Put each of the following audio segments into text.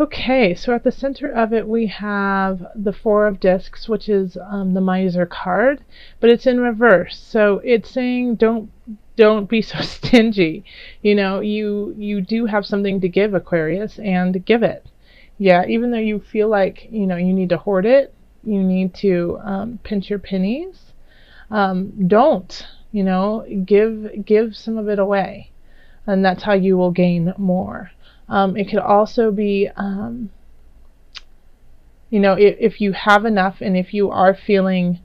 Okay, so at the center of it we have the Four of Discs, which is the Miser card, but it's in reverse. So it's saying don't be so stingy. You do have something to give, Aquarius, and give it. Yeah, even though you feel like you need to hoard it, you need to pinch your pennies. Don't give some of it away, and that's how you will gain more. It could also be, if you have enough and if you are feeling,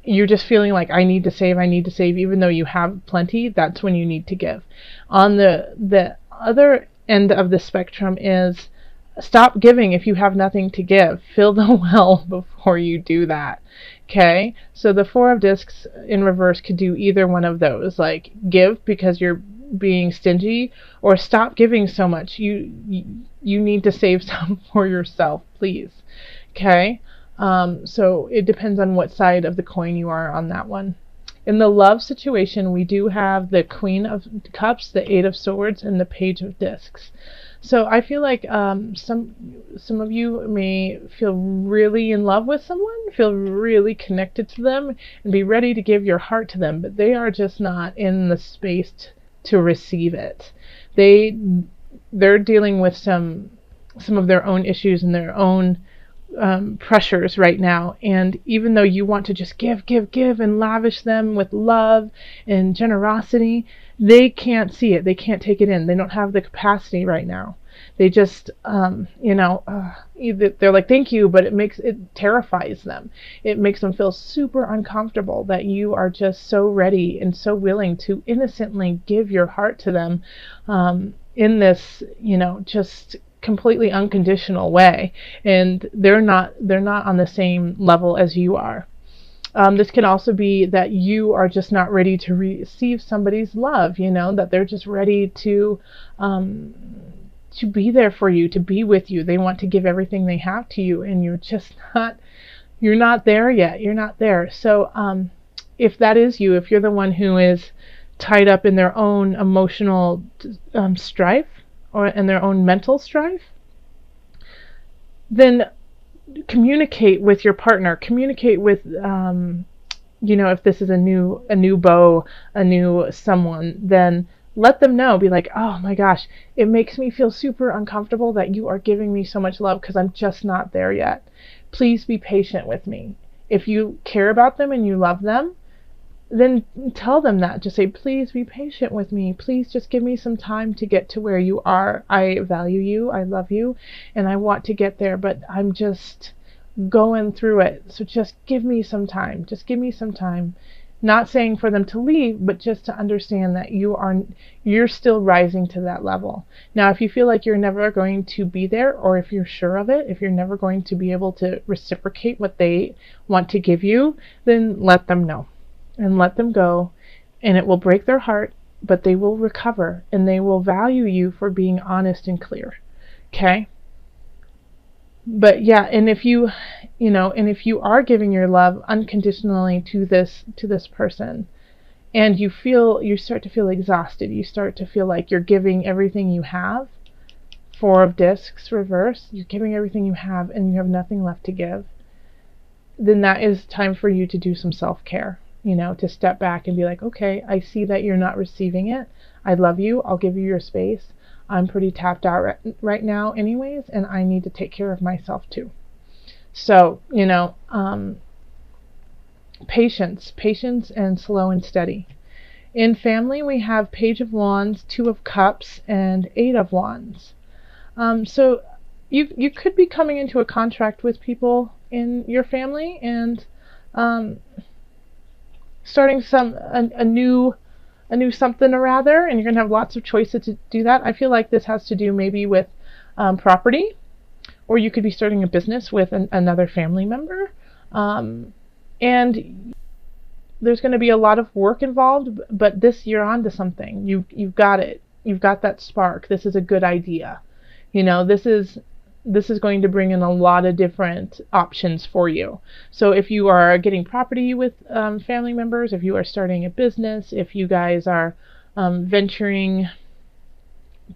you're just feeling like I need to save, even though you have plenty, that's when you need to give. On the other end of the spectrum is stop giving if you have nothing to give. Fill the well before you do that. Okay? So the Four of Discs in reverse could do either one of those. Like give because you're being stingy, or stop giving so much. You need to save some for yourself, please. Okay? So it depends on what side of the coin you are on that one. In the love situation, we do have the Queen of Cups, the Eight of Swords, and the Page of Discs. So I feel like some of you may feel really in love with someone, feel really connected to them, and be ready to give your heart to them, but they are just not in the space to receive it. They're dealing with some of their own issues and their own pressures right now, and even though you want to just give and lavish them with love and generosity, they can't see it, they can't take it in, they don't have the capacity right now. They just they're like thank you, but it terrifies them. It makes them feel super uncomfortable that you are just so ready and so willing to innocently give your heart to them in this just completely unconditional way, and they're not on the same level as you are. This can also be that you are just not ready to receive somebody's love, that they're just ready to be there for you, to be with you. They want to give everything they have to you, and you're not there yet. You're not there. So if that is you, if you're the one who is tied up in their own emotional strife or in their own mental strife, then communicate with your partner. Communicate with if this is a new beau, a new someone, then let them know. Be like, oh my gosh, it makes me feel super uncomfortable that you are giving me so much love because I'm just not there yet. Please be patient with me. If you care about them and you love them, then tell them that. Just say, please be patient with me. Please just give me some time to get to where you are. I value you, I love you, and I want to get there, but I'm just going through it. So just give me some time. Just give me some time. Not saying for them to leave, but just to understand that you're still rising to that level. Now, if you feel like you're never going to be there, or if you're sure of it, if you're never going to be able to reciprocate what they want to give you, then let them know and let them go, and it will break their heart, but they will recover, and they will value you for being honest and clear. Okay? But yeah, and if you are giving your love unconditionally to this person, and you start to feel exhausted, you start to feel like you're giving everything you have, Four of Discs reverse, you're giving everything you have and you have nothing left to give, then that is time for you to do some self-care, to step back and be like, okay, I see that you're not receiving it. I love you. I'll give you your space. I'm pretty tapped out right now anyways, and I need to take care of myself too. So, patience and slow and steady. In family, we have Page of Wands, Two of Cups, and Eight of Wands. So you could be coming into a contract with people in your family and starting a new something or other, and you're going to have lots of choices to do that. I feel like this has to do maybe with property, or you could be starting a business with another family member, and there's going to be a lot of work involved, but you're on to something. You've got it. You've got that spark. This is a good idea. This is going to bring in a lot of different options for you. So if you are getting property with family members, if you are starting a business, if you guys are venturing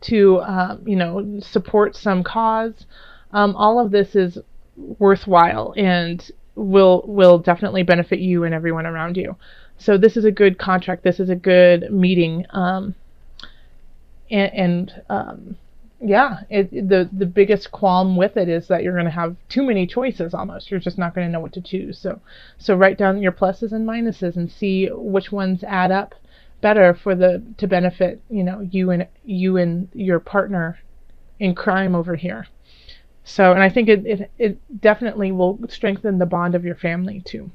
to support some cause. All of this is worthwhile and will definitely benefit you and everyone around you. So this is a good contract. This is a good meeting. Yeah, the biggest qualm with it is that you're going to have too many choices almost. You're just not going to know what to choose. So write down your pluses and minuses and see which ones add up better to benefit, you and your partner in crime over here. So, and I think it definitely will strengthen the bond of your family too.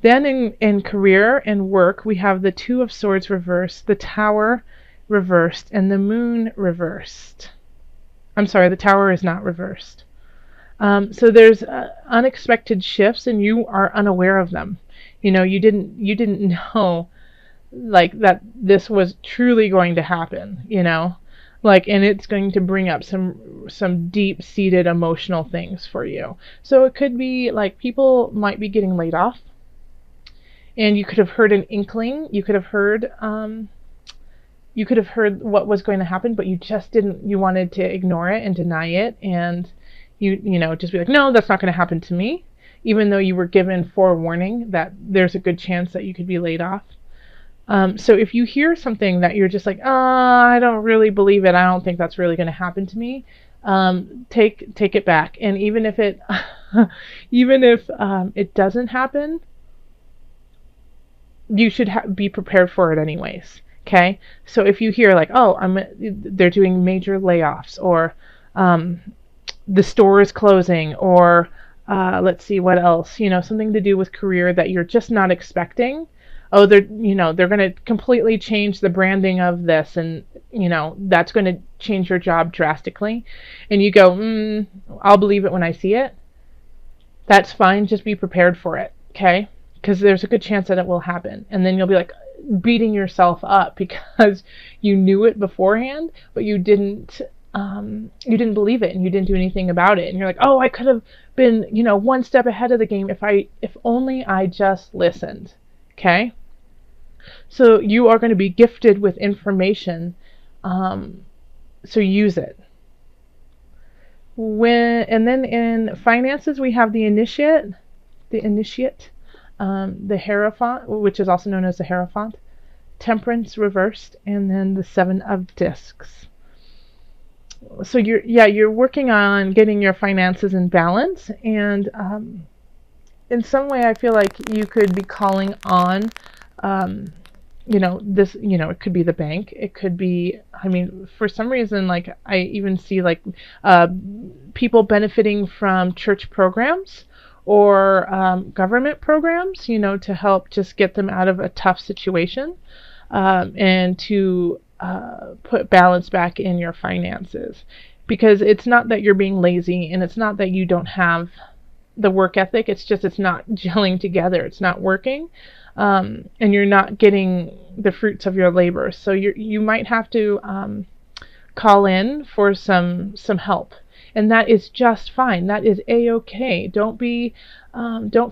Then in career and work, we have the Two of Swords reversed, the Tower reversed, and the Moon reversed. I'm sorry, the Tower is not reversed. So there's unexpected shifts, and you are unaware of them. You didn't know like that this was truly going to happen. And it's going to bring up some deep-seated emotional things for you. So it could be like people might be getting laid off, and you could have heard an inkling. You could have heard what was going to happen, but you just didn't. You wanted to ignore it and deny it, and just be like, no, that's not going to happen to me, even though you were given forewarning that there's a good chance that you could be laid off. So if you hear something that you're just like, I don't really believe it, I don't think that's really going to happen to me, take it back. And even if it it doesn't happen, you should be prepared for it anyways. Okay. So if you hear like, they're doing major layoffs, or the store is closing, or let's see what else, something to do with career that you're just not expecting. They're going to completely change the branding of this, and that's going to change your job drastically, and you go, I'll believe it when I see it. That's fine. Just be prepared for it. Okay. Because there's a good chance that it will happen, and then you'll be like beating yourself up because you knew it beforehand, but you didn't believe it, and you didn't do anything about it, and you're like, I could have been one step ahead of the game if only I just listened. Okay. So you are going to be gifted with information, so use it. And then in finances, we have the initiate, the Hierophant, which is also known as the Hierophant, Temperance reversed, and then the Seven of Discs. So you're working on getting your finances in balance, and in some way I feel like you could be calling on this, it could be the bank, it could be, for some reason, like I even see like people benefiting from church programs or government programs, to help just get them out of a tough situation, and to put balance back in your finances. Because it's not that you're being lazy, and it's not that you don't have the work ethic, it's just it's not gelling together, it's not working, and you're not getting the fruits of your labor. So you might have to call in for some help, and that is just fine. That is a-okay. Don't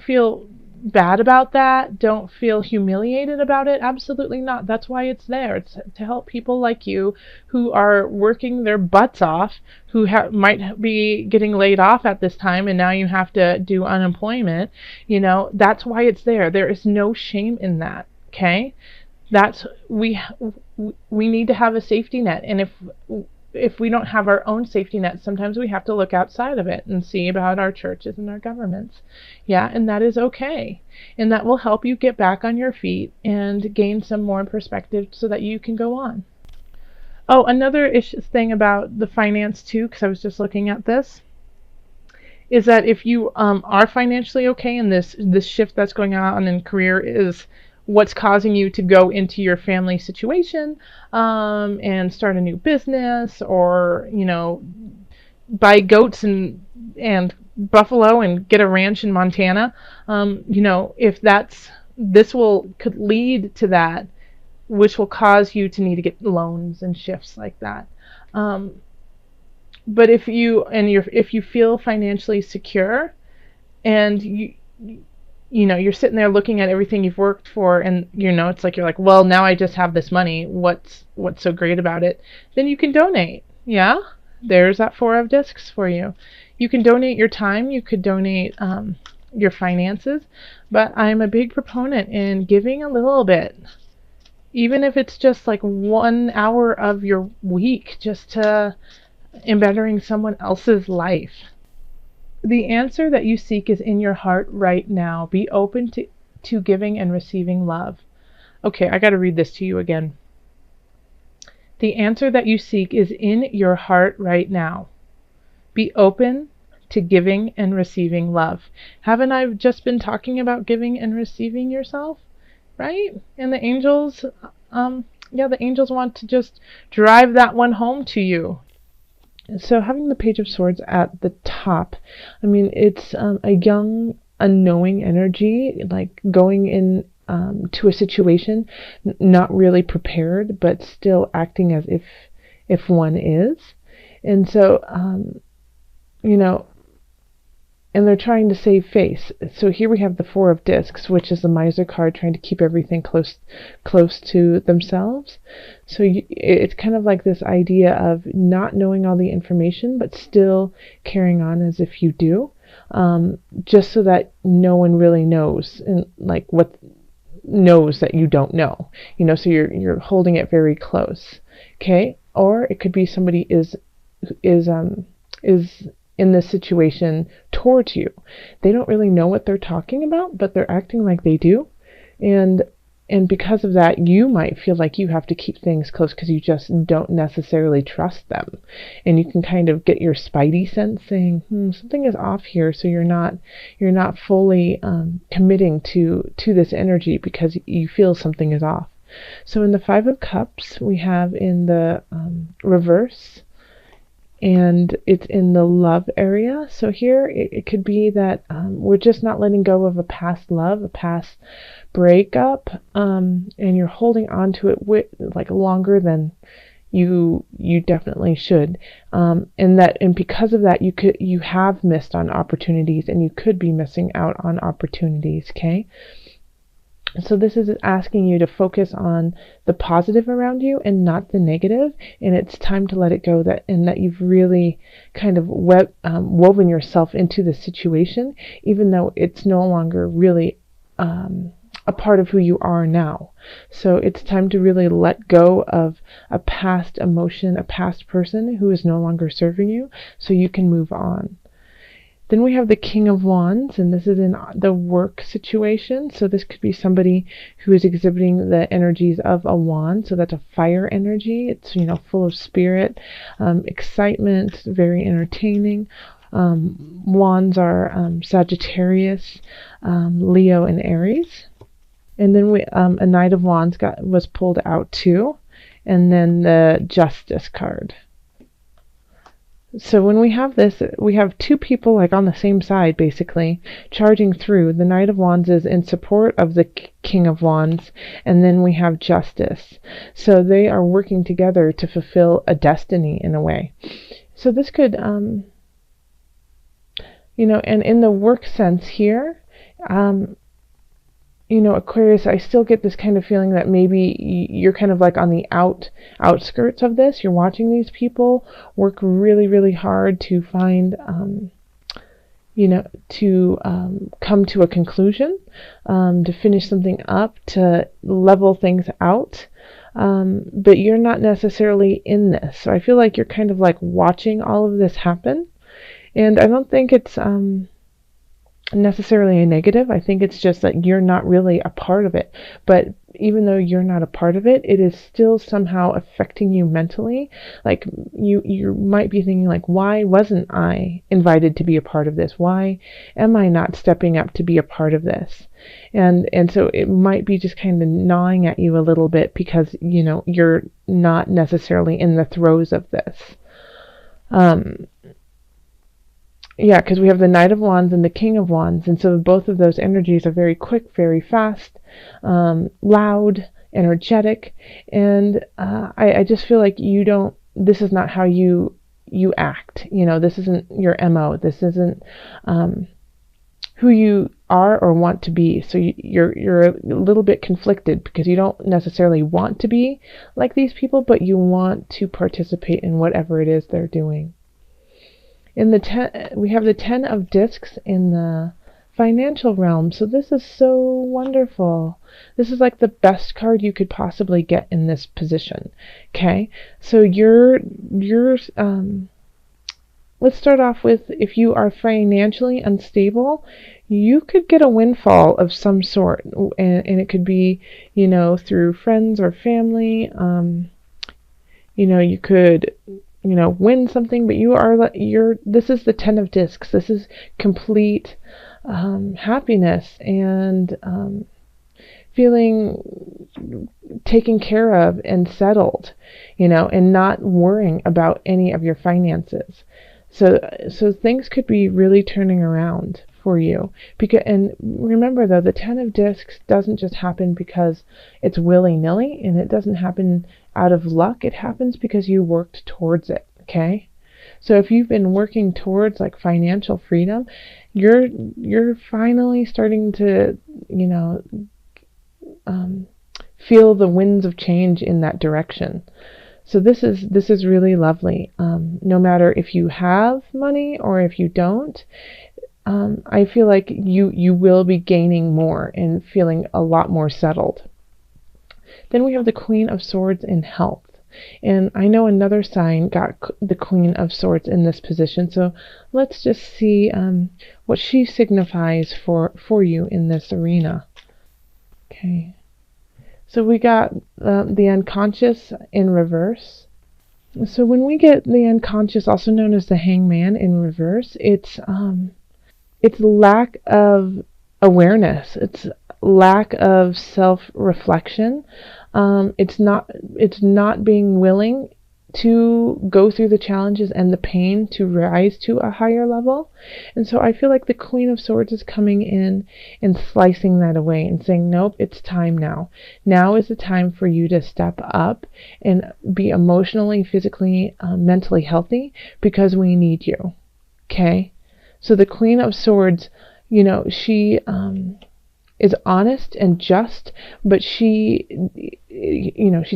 feel bad about that. Don't feel humiliated about it. Absolutely not. That's why it's there. It's to help people like you who are working their butts off, who might be getting laid off at this time, and now you have to do unemployment. That's why it's there. There is no shame in that. Okay? We need to have a safety net, and if we don't have our own safety net, sometimes we have to look outside of it and see about our churches and our governments. Yeah, and that is okay. And that will help you get back on your feet and gain some more perspective so that you can go on. Another thing about the finance too, because I was just looking at this, is that if you are financially okay, and this shift that's going on in career is what's causing you to go into your family situation and start a new business, or buy goats and buffalo and get a ranch in Montana, if could lead to that, which will cause you to need to get loans and shifts like that. But if you feel financially secure, and you're sitting there looking at everything you've worked for, and it's like you're like, well, now I just have this money. What's so great about it? Then you can donate. Yeah, there's that 4 of discs for you. You can donate your time. You could donate your finances, but I'm a big proponent in giving a little bit, even if it's just like 1 hour of your week, just to in bettering someone else's life. The answer that you seek is in your heart right now. Be open to giving and receiving love. Okay, I got to read this to you again. The answer that you seek is in your heart right now. Be open to giving and receiving love. Haven't I just been talking about giving and receiving yourself? Right? And the angels, the angels want to just drive that one home to you. So having the Page of Swords at the top, I mean, it's a young, unknowing energy, like going in to a situation, not really prepared, but still acting as if one is. And so, and they're trying to save face. So here we have the 4 of discs, which is the Miser card, trying to keep everything close to themselves. So it's kind of like this idea of not knowing all the information, but still carrying on as if you do, just so that no one really knows, and like what knows that you don't know. So you're holding it very close. Okay, or it could be somebody is in this situation towards you. They don't really know what they're talking about, but they're acting like they do. And because of that, you might feel like you have to keep things close because you just don't necessarily trust them. And you can kind of get your spidey sense saying, something is off here. So you're not fully committing to this energy because you feel something is off. So in the 5 of Cups, we have in the reverse, and it's in the love area. So here it could be that we're just not letting go of a past love, a past breakup, and you're holding on to it like longer than you definitely should, and because of that you have missed on opportunities, and you could be missing out on opportunities. Okay. So this is asking you to focus on the positive around you and not the negative, and it's time to let it go, that you've really kind of woven yourself into the situation, even though it's no longer really a part of who you are now. So it's time to really let go of a past emotion, a past person who is no longer serving you, so you can move on. Then we have the King of Wands, and this is in the work situation. So this could be somebody who is exhibiting the energies of a wand. So that's a fire energy. It's, full of spirit, excitement, very entertaining. Wands are Sagittarius, Leo, and Aries. And then a Knight of Wands was pulled out too. And then the Justice card. So when we have this, we have 2 people like on the same side, basically, charging through. The Knight of Wands is in support of the King of Wands, and then we have Justice. So they are working together to fulfill a destiny in a way. So this could, and in the work sense here, Aquarius, I still get this kind of feeling that maybe you're kind of like on the outskirts of this. You're watching these people work really, really hard to find, to come to a conclusion, to finish something up, to level things out. But you're not necessarily in this. So I feel like you're kind of like watching all of this happen. And I don't think it's necessarily a negative. I think it's just that you're not really a part of it. But even though you're not a part of it, it is still somehow affecting you mentally. Like you might be thinking like, why wasn't I invited to be a part of this? Why am I not stepping up to be a part of this? And so it might be just kind of gnawing at you a little bit because you're not necessarily in the throes of this. Yeah, because we have the Knight of Wands and the King of Wands, and so both of those energies are very quick, very fast, loud, energetic, and I just feel like this is not how you act. This isn't your MO. This isn't, who you are or want to be. So you're a little bit conflicted because you don't necessarily want to be like these people, but you want to participate in whatever it is they're doing. In the we have the 10 of discs in the financial realm. So this is so wonderful. This is like the best card you could possibly get in this position. Okay, so let's start off with, if you are financially unstable, you could get a windfall of some sort, and it could be, through friends or family. You could, win something, but this is the 10 of discs. This is complete happiness and feeling taken care of and settled, and not worrying about any of your finances. So things could be really turning around for you. And remember though, the 10 of discs doesn't just happen because it's willy-nilly, and it doesn't happen out of luck. It happens because you worked towards it, okay? So if you've been working towards like financial freedom, you're finally starting to, feel the winds of change in that direction. So this is really lovely. No matter if you have money or if you don't, I feel like you will be gaining more and feeling a lot more settled. Then we have the Queen of Swords in health. And I know another sign got the Queen of Swords in this position. So let's just see what she signifies for you in this arena. Okay. So we got the unconscious in reverse. So when we get the unconscious, also known as the Hangman, in reverse, it's lack of awareness. It's lack of self-reflection. It's not being willing to go through the challenges and the pain to rise to a higher level. And so I feel like the Queen of Swords is coming in and slicing that away and saying, nope, it's time now. Now is the time for you to step up and be emotionally, physically, mentally healthy, because we need you. Okay? So the Queen of Swords, she is honest and just, but she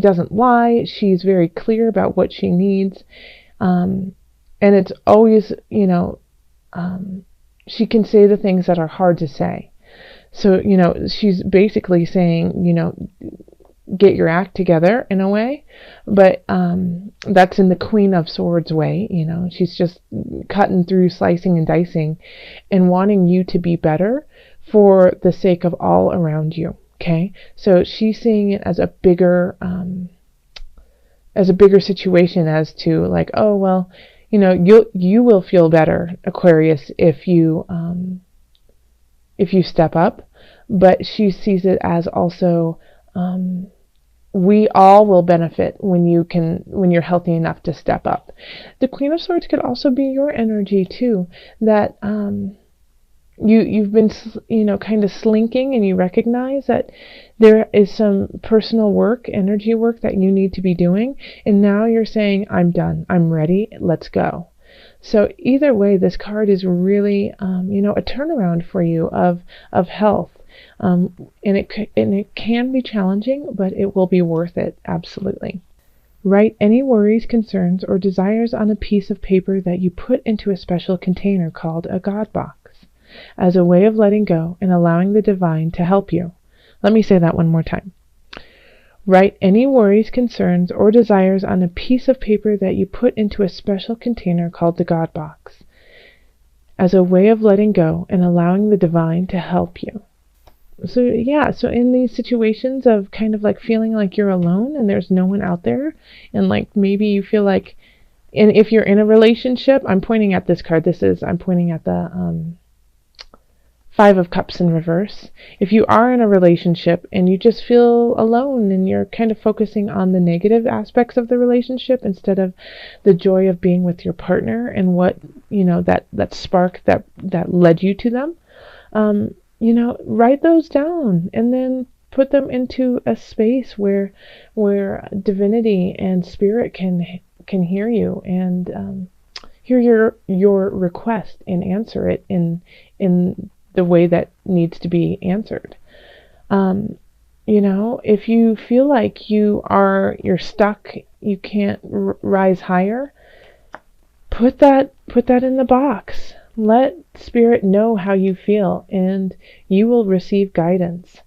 doesn't lie. She's very clear about what she needs. And it's always, she can say the things that are hard to say. So, she's basically saying, get your act together in a way, but that's in the Queen of Swords way. She's just cutting through, slicing and dicing, and wanting you to be better for the sake of all around you. Okay, so she's seeing it as a bigger situation, as to like, oh well, you will feel better, Aquarius, if you step up. But she sees it as also, we all will benefit when you're healthy enough to step up. The Queen of Swords could also be your energy too, that you've been, kind of slinking, and you recognize that there is some personal work, energy work that you need to be doing, and now you're saying, I'm done, I'm ready, let's go. So either way, this card is really, a turnaround for you of health. And it can be challenging, but it will be worth it, absolutely. Write any worries, concerns, or desires on a piece of paper that you put into a special container called a God box, as a way of letting go and allowing the divine to help you. Let me say that one more time. Write any worries, concerns, or desires on a piece of paper that you put into a special container called the God box, as a way of letting go and allowing the divine to help you. So in these situations of kind of like feeling like you're alone and there's no one out there, and like maybe you feel like, and if you're in a relationship, I'm pointing at this card. I'm pointing at the Five of Cups in reverse. If you are in a relationship and you just feel alone and you're kind of focusing on the negative aspects of the relationship instead of the joy of being with your partner and what, that spark that led you to them, write those down and then put them into a space where divinity and spirit can hear you and hear your request and answer it in the way that needs to be answered. If you feel like you're stuck, you can't rise higher, put that in the box. Let Spirit know how you feel, and you will receive guidance.